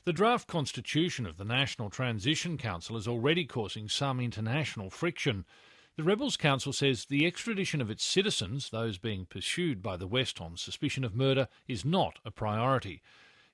The draft constitution of the National Transition Council is already causing some international friction. The Rebels Council says the extradition of its citizens, those being pursued by the West on suspicion of murder, is not a priority.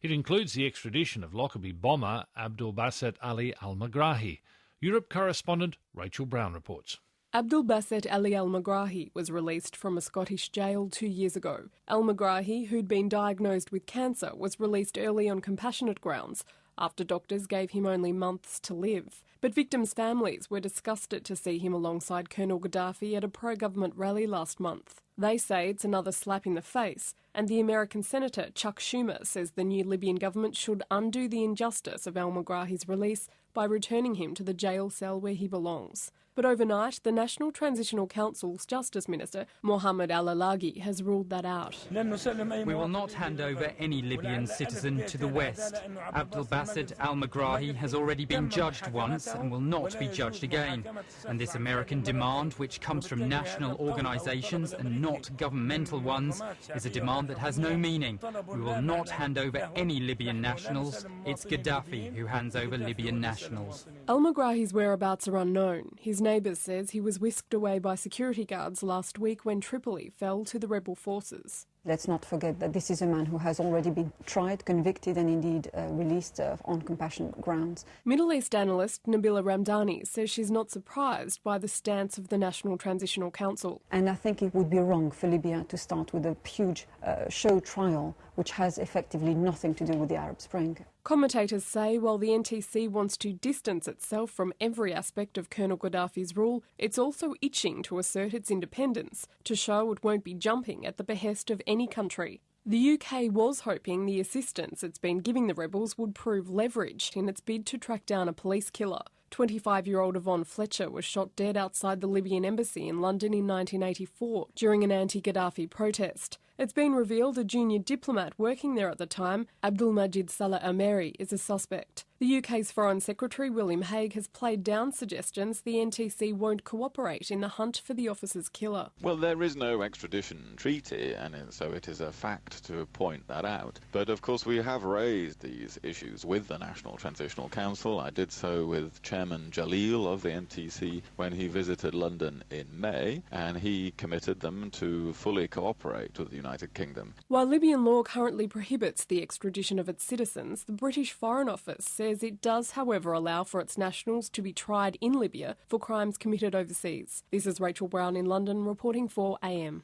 It includes the extradition of Lockerbie bomber Abdelbaset Ali Al-Megrahi. Europe correspondent Rachael Brown reports. Abdelbaset Ali Al-Megrahi was released from a Scottish jail 2 years ago. Al-Megrahi, who'd been diagnosed with cancer, was released early on compassionate grounds after doctors gave him only months to live. But victims' families were disgusted to see him alongside Colonel Gaddafi at a pro-government rally last month. They say it's another slap in the face, and the American Senator Chuck Schumer says the new Libyan government should undo the injustice of Al-Megrahi's release by returning him to the jail cell where he belongs. But overnight, the National Transitional Council's Justice Minister, Mohammed Al-Alaghi, has ruled that out. We will not hand over any Libyan citizen to the West. Abdelbaset Al-Megrahi has already been judged once and will not be judged again. And this American demand, which comes from national organisations and not governmental ones, is a demand that has no meaning. We will not hand over any Libyan nationals. It's Gaddafi who hands over Libyan nationals. Al-Megrahi's whereabouts are unknown. His neighbours says he was whisked away by security guards last week when Tripoli fell to the rebel forces. Let's not forget that this is a man who has already been tried, convicted and indeed released on compassionate grounds. Middle East analyst Nabila Ramdani says she's not surprised by the stance of the National Transitional Council. And I think it would be wrong for Libya to start with a huge show trial which has effectively nothing to do with the Arab Spring. Commentators say while the NTC wants to distance itself from every aspect of Colonel Gaddafi's rule, it's also itching to assert its independence, to show it won't be jumping at the behest of any country. The UK was hoping the assistance it's been giving the rebels would prove leverage in its bid to track down a police killer. 25-year-old Yvonne Fletcher was shot dead outside the Libyan embassy in London in 1984 during an anti-Gaddafi protest. It's been revealed a junior diplomat working there at the time, Abdelmajid Salah Ameri, is a suspect. The UK's Foreign Secretary William Hague has played down suggestions the NTC won't cooperate in the hunt for the officer's killer. Well, there is no extradition treaty, and so it is a fact to point that out. But of course we have raised these issues with the National Transitional Council. I did so with Chairman Jalil of the NTC when he visited London in May, and he committed them to fully cooperate with the United Kingdom. While Libyan law currently prohibits the extradition of its citizens, the British Foreign Office says it does, however, allow for its nationals to be tried in Libya for crimes committed overseas. This is Rachael Brown in London reporting for AM.